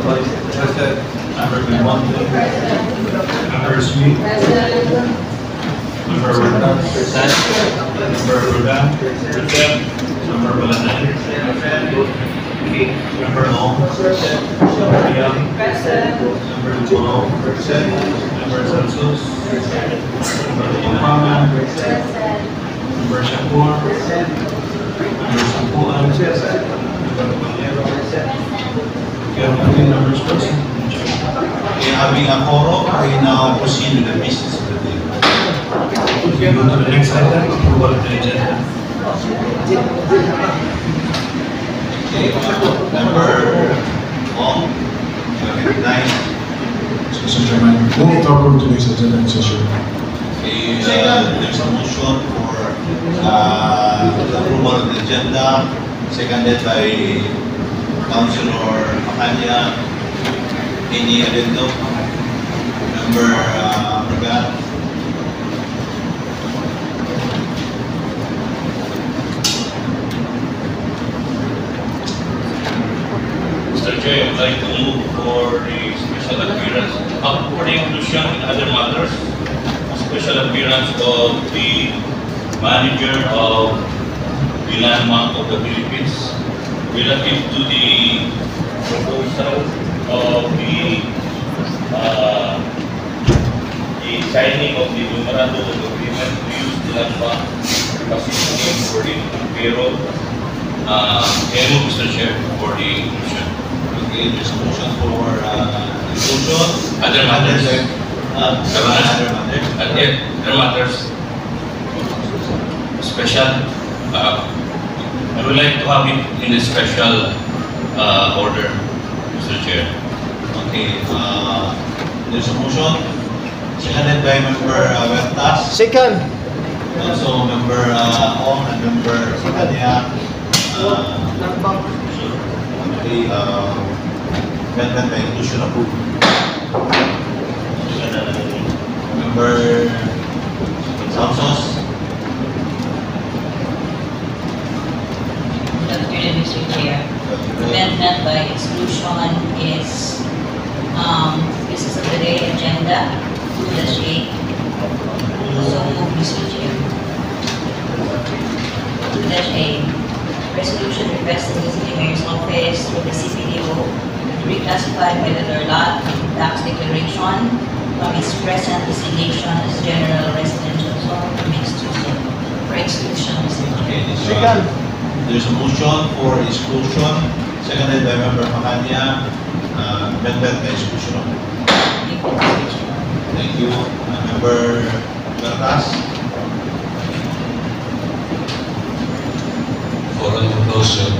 Member Belmonte. Member Sweet. Member Wanda. Member Rodan. Member Balanan. Member Long. Member Young. Member Lugono. Member Santos. Member Impama. Member Shakur. Member Sampuan. Member Palero. Members present. Having a quorum, we now proceed with the business of the day. We go to the next item, approval of the agenda. Okay, member Long, you are recognized. Mr. Chairman, move to approve today's agenda, Mr. Chairman. Okay, there's a motion for the approval of the agenda, seconded by Councilor Macanya. Any addendum? Member Morgan. Mr. Chair, I would like to move for the special appearance, for the inclusion in other matters, special appearance of the manager of the Landmark of the Philippines relative to the proposal of the signing of the memorandum of agreement to use the landmark facility for the payroll. Mr. Chair, for the inclusion. Okay, there's a motion for inclusion. Other matters. Other matters. Special. I would like to have it in a special order, Mr. Chair. Okay, there's a motion, seconded by member Vertas. Second. Also member Ong and member Sakanya. Okay, amendment by inclusion approved. Member Santos. Good afternoon, Mr. Chair. Amendment by exclusion is business of the day agenda 2-8. So move, Mr. Chair. 2-8. Resolution requesting the City Mayor's Office with the CPDO to reclassify Velador lot tax declaration from its present designation as general residential zone to mixed use zone for exclusion, Mr. Chair. Okay, there's a motion for exclusion, seconded by member Macanya. Amendment by exclusion. Thank you. Member Vertas. For inclusion,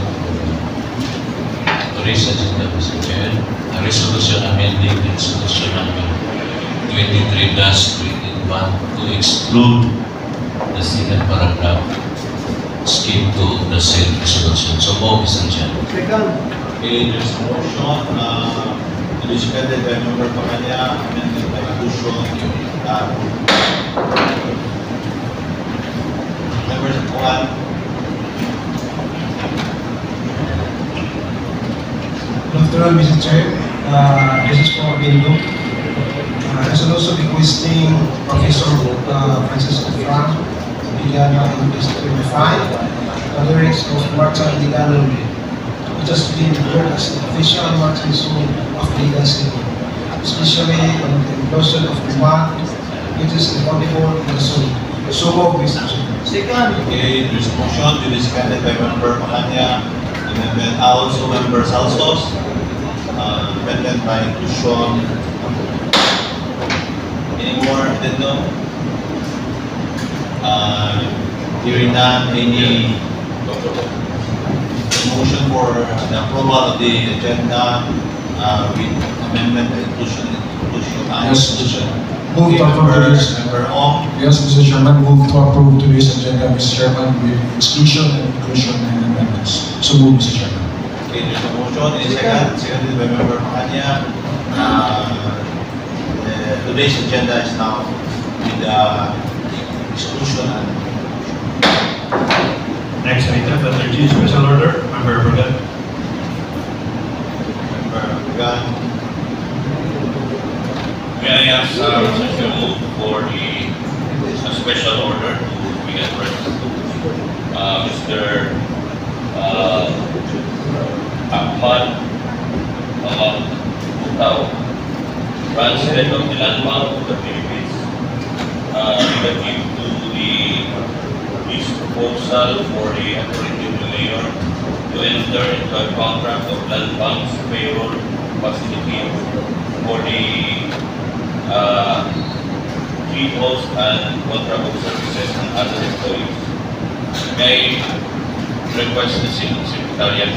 today's agenda, Mr. Chair, a resolution amending resolution number 23-21 to exclude the second paragraph skip to the same resolution. So move, Mr. Chair. Okay, there's a motion, to be seconded by member Macanya, amended by exclusion. Members of Kuan. Good afternoon, Mr. Chair. This is for Bindo. Resolution requesting Professor Francisco Frank Ligano in District 25, the lyrics of Martin Ligano, which has been declared as the official Martin song of Ligan City, especially on the inclusion of the mark, which is inaudible in the song. So move, Mr. Chair. Second. Okay, there's a motion to be seconded by member Macanya, amendment also member Salsos, amendment by inclusion. Any more addendum? Hearing none, any motion for the approval of the agenda with amendment and inclusion. Yes, Inclusion. Move to approve today's. Member Ong. Yes, Mr. Chairman, move to approve today's agenda, Mr. Chairman, with exclusion and inclusion and amendments. So move, Mr. Chairman. Okay, there's a motion, seconded by member Macanya. Today's agenda is now with exclusion and Next item, the 13 special order, member Bergan. member Morgan. ask Mr. Chair move for a special order to be addressed to Mr. Ahmad Butao, branch head of the Land Bank of the Philippines, relative to this proposal for the authority of the mayor to enter into a contract of Land Bank's payroll facility for the GOs and contract of services and other employees. May I request the Secretariat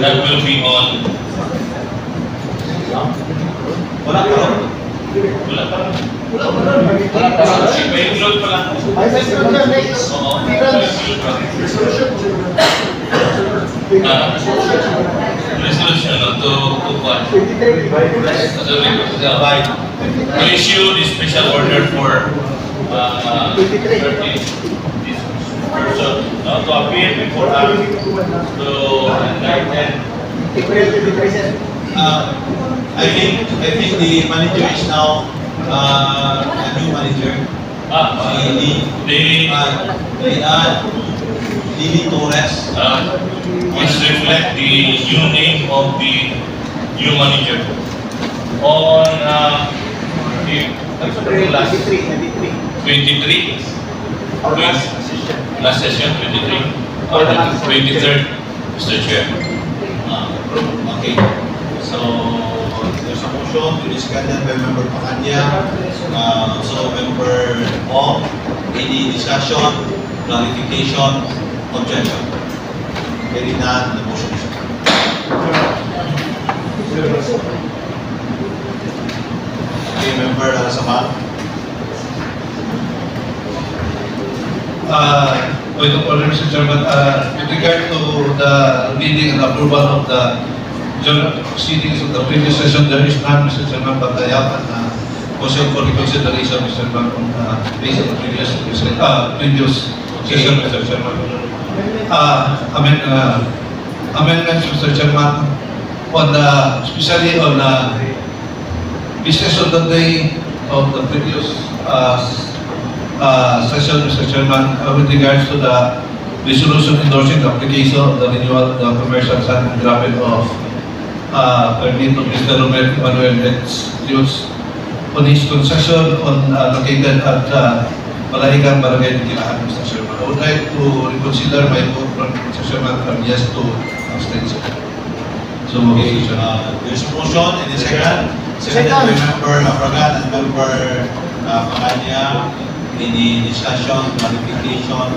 that will be on. Wala pa. May include pa lang. Resolution to what? To issue the special order for 30 person to appear before us to enlighten. I think the manager is now a new manager. Lily Torres. Which reflect the new name of the new manager. On last 23. Last session 23 or the 23rd, Mr. Chair. Okay. So there's a motion to be seconded by Member Pacanya, also Member Ong. Any discussion, clarification, objection? Hearing none, the motion is okay, Member Alasaman. Point of order, Mr. Chairman. With regard to the reading and approval of the journal proceedings of the previous session, there is none, Mr. Chairman, but I have a motion for reconsideration, Mr. Chairman, based on the previous session, Mr. Chairman. Amendments, Mr. Chairman, on the, especially on the business of the day of the previous session, Mr. Chairman, with regards to the resolution endorsing the application of the renewal of the commercial sand and gravel of permit of Mr. Romel Manuel Dios on his concession located at Malahigan, Barangay Dikilaan, Mr. Chairman. I would like to reconsider my vote from Mr. Chairman from yes to abstention. So, Okay, there's a motion and a seconded by Member Abragan and Member Pacanya. Any discussion, clarification,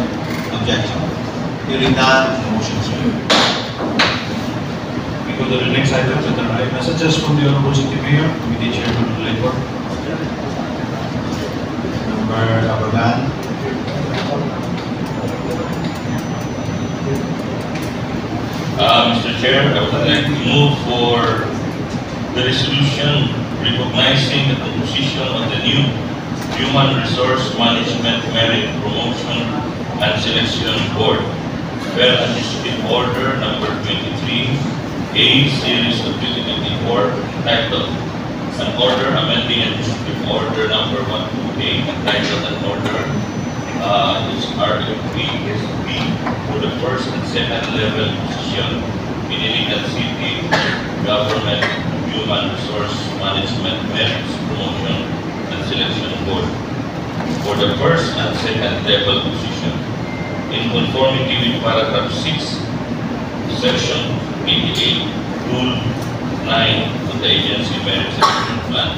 objection? Hearing none, the motion is approved. We go to the next item to the right. Messages from the Honorable City Mayor, Committee Chairman of the Labor. Member Abragan. Mr. Chair, I would like to move for the resolution recognizing the composition of the new Human Resource Management Merit Promotion and Selection Board, where Administrative Order number 23A Series of 2024 entitled An Order Amending Administrative Order number 128 entitled An Order is RFP-SB for the first and second level position in Iligan City Government Human Resource Management Merits Promotion and Selection Board for the first and second level position in conformity with paragraph 6, section 88, rule 9 of the agency merit selection plan.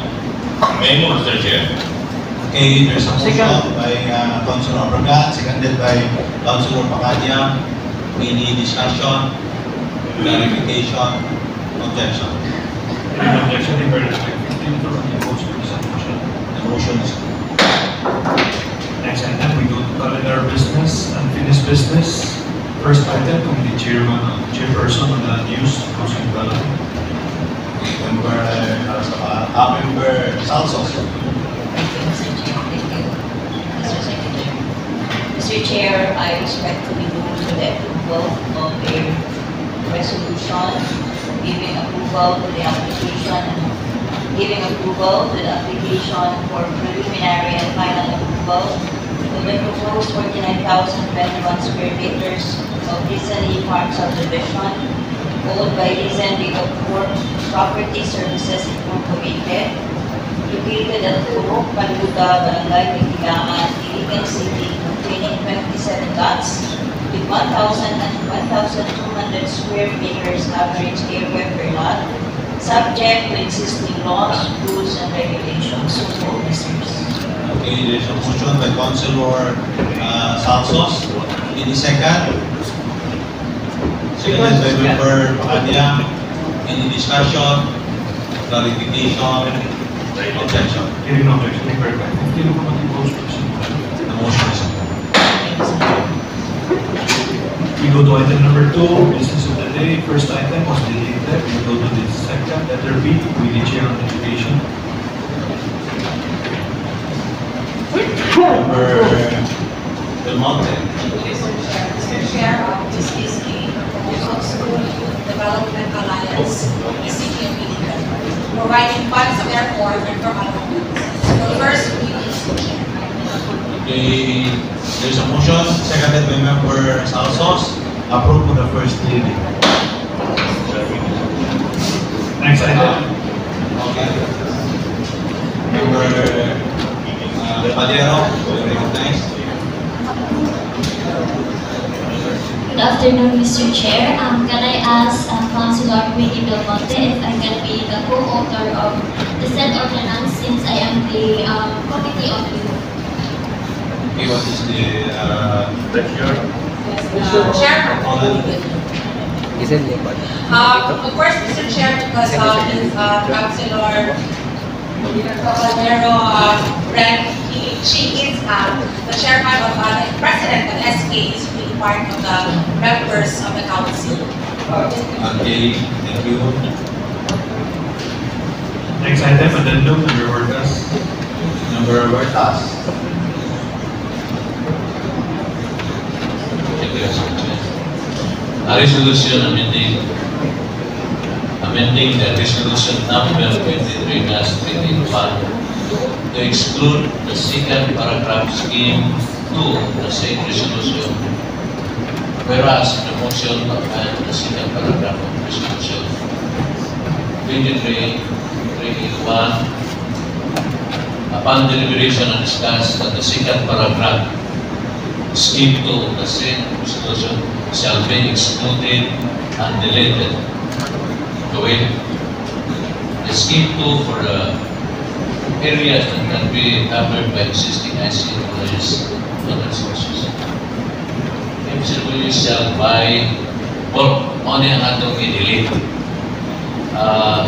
May I move, Mr. Chair? Okay, there's a motion by Councilor Abragan, seconded by Councilor Pacanya. Any discussion, clarification, objection? Any objection, the fairness of 15 for the votes for this motion. The motion is approved. Next item, we go to calendar business, unfinished business. First item, Committee Chairperson on the News, Councilor Balaban. Member Member Salsos. Mr. Chair, I respectfully move to the approval of a resolution giving approval to the application for preliminary and final approval of the proposed 49,021 square meters of Lisan Park subdivision owned by Lisan Bigog Property Services Incorporated, located at Turok, Paluda, Barangay Bigtigangan, Iligan City, containing 27 lots with 1,000 and 1,200 square meters average area per lot, subject to existing laws, rules, and regulations. So, Okay, there's a motion by Councilor Salsos. Any second? Seconded by Member Pacanya. Any discussion, clarification, objection? Hearing no objection, may verify. Hindi mo mag-impose The motion is approved. We go to item number 2, business of the day. First item was deleted. We go to the second, letter B, with the Chair on Education. Member Del Monte. Mr. Chair, this is a proposal school development alliance, City of Iligan, providing funds therefore and for other purposes. So first, we need to check. Okay, there's a motion, seconded by Member Salsos. Approved for the first reading. Next item. Okay. Member Padero, recognized. Good afternoon, Mr. Chair. Can I ask Councilor Queenie Belmonte if I can be the co-author of the said ordinance since I am the committee on law? Okay, what is the Chair, of course, Mr. Chair, because Councilor Padero she is the chairman of the president of SK is really part of the members of the council. Okay, thank you. Next item, addendum, Member Huertas. Member Huertas. Thank you, Mr. Chair. A resolution amending the resolution number 23/2021 to exclude the second paragraph scheme 2 of the same resolution, whereas the motion to amend the second paragraph of resolution 23/381 upon deliberation and discussed that the second paragraph scheme 2 of the same resolution shall be excluded and deleted. The scheme 2 for the areas that can be covered by existing IC employees and other sources. MCWs shall buy or only ang atong i-delete.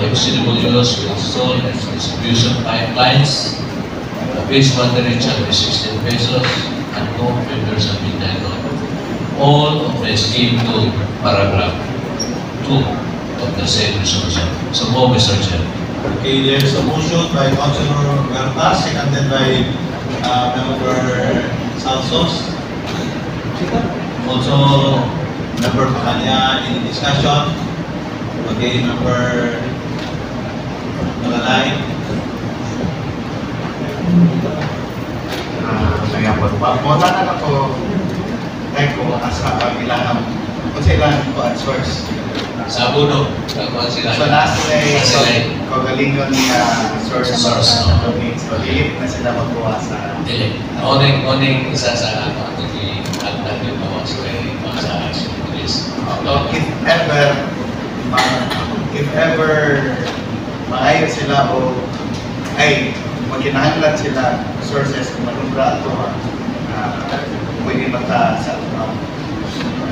MCWs will install distribution pipelines. Base water rate shall be 16 pesos and no vendors shall be entitled. All of the scheme 2 paragraph 2 of the same resolution. So move, Mr. Chair. Okay, there's a motion by Councilor Huertas, seconded by Member Salsos. Also, Member Pacanya, any discussion? Okay, Member Malalay. Saya po. Muna na ako ko asa ilang kung sa ilang source. Sa Buno, kakuha sila. So last day, kagalingon niya source. So delete na sila magkuha sa Delete. Oning isa sa ano ito i-agdag yung mga sa police. If ever maayo sila o ay magkinahanglan sila sources kung manumbra ito pwede mata sa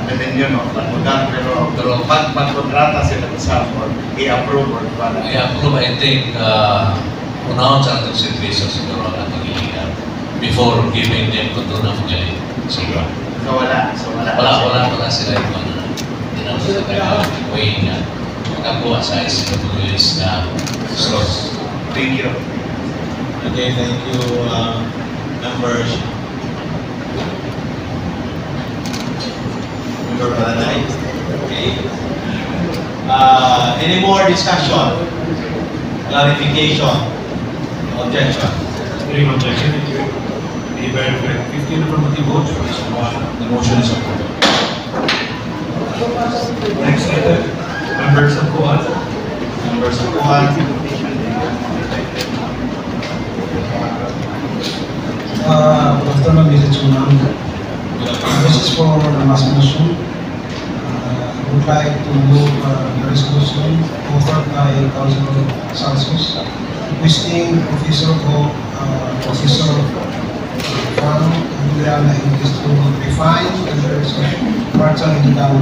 and then yun pero pag magkontrata sila sa or i-approve or wala I-approve, I think, unahon sa atong servisyo siguro ang atong iligan before giving them to do ng galing. Siguro. so wala Wala pa sila yung mga tinapos na way nga makakuha sa SWS na source. thank you. Okay, thank you, members. Member Malalay. Okay. Any more discussion, clarification, objection? Hearing objection, be verified. 15 affirmative votes for this motion. The motion is approved. Next item, members of Kuan. Members of Kuan. Good afternoon, Mr. Chairman. This is for the last motion. I would like to move the resolution offered by Councilor Santos requesting Professor Juan Juliana Enquist to refine the merits of Martin in Down.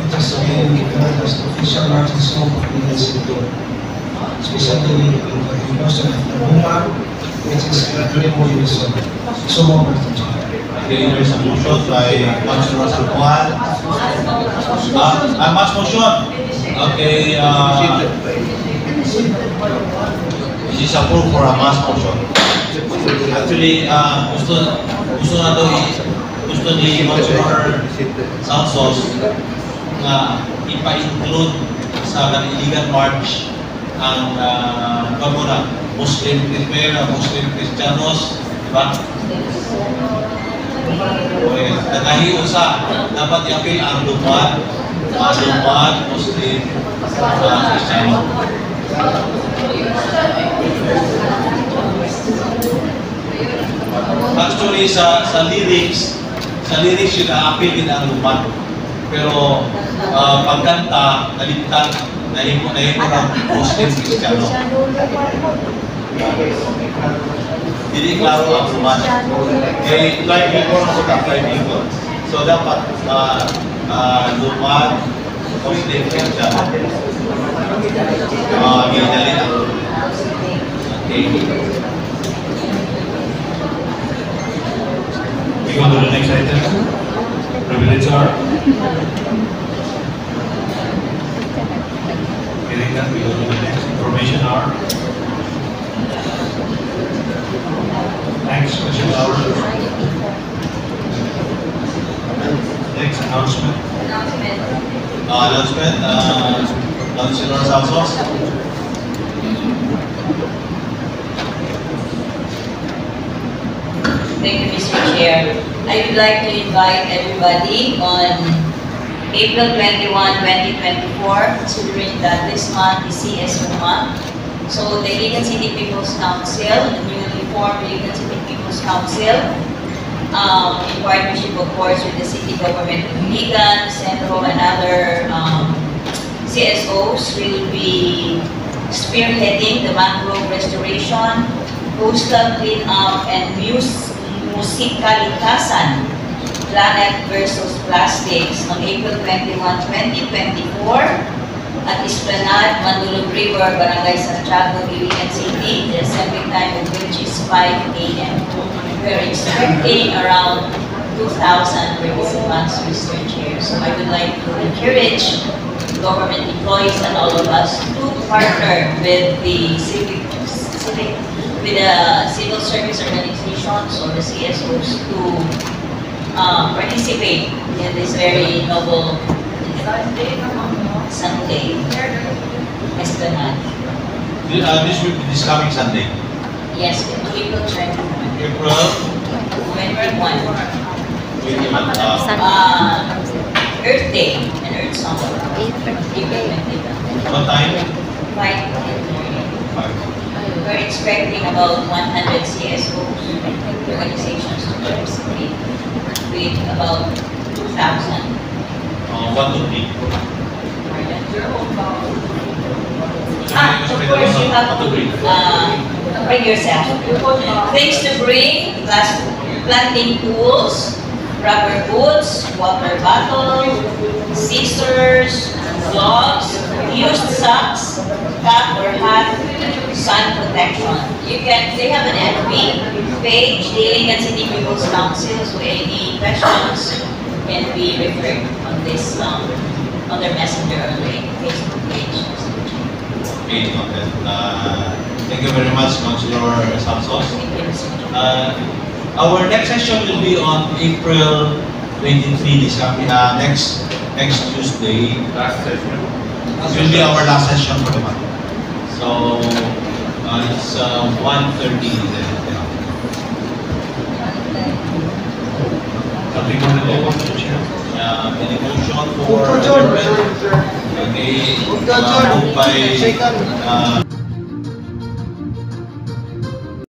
It has been declared as the official marching song of the NCO, especially in the emotion of the woman, which is very more useful. So more, Mr. Chair. Okay, there is a motion by Councilor Juan. Mass motion. Okay, this is approved for a mass motion. Actually, gusto ni Councilor Santos na ipa-include sa Kaniligan March ang Muslim Cristianos, diba? Okay, nagahiusa, dapat i-appeal ang Lumad, Muslim, Cristiano. Actually, sa lyrics yun na-appeal din ang Lumad. Pero pagkanta, nahimo ng Muslim Cristiano. Hindi klaro ang Lumad. Kaya like before ako ka-apply dito. So dapat Lumad, Muslim Cristiano. Ginali ang okay. We go to the next item. Privilege R. Hearing that, we go to the next. Information R. Next question hour. Next announcement. Announcement, Councilor Santos. Thank you, Mr. Chair. I would like to invite everybody on April 21, 2024, considering that this month is CSO month. So the Iligan City People's Council, the newly formed Iligan City People's Council, in partnership, of course, with the city government of Iligan, Centro, and other CSOs, will be spearheading the mangrove restoration, coastal cleanup, and Musikalikasan, Planet versus Plastics on April 21, 2024 at Esplanade, Mandulog River, Barangay Santiago, Iligan City. The assembly time of which is 5 a.m. We're expecting around 2,000 participants, Mr. Chair. So I would like to encourage government employees and all of us to partner with the civil service organizations or the CSOs to participate in this very noble Sunday Esplanade. This will be this coming Sunday. Yes, April 21. April 21. 21. Earth Day and Earth Song. April 21. What time? 5 in the morning. We're expecting about 100 CSOs organizations to participate with about 2,000. 1 to 3. Of course, you have to bring yourself. Things to bring: planting tools, rubber boots, water bottle, scissors, gloves, used socks, cap or hat, sun protection. They have an FB page, the Iligan City People's Council, so any questions can be referred on this, on their messenger or their Facebook page. Okay, noted. Thank you very much, Councilor Santos. Thank you, Mr. Chair. Our next session will be on April 23, this coming next Tuesday. Last session. This will be our last session for the month. So, it's 1:30 then. Something on the table, Mr. Chair? Any motion for adjournment? Okay, moved by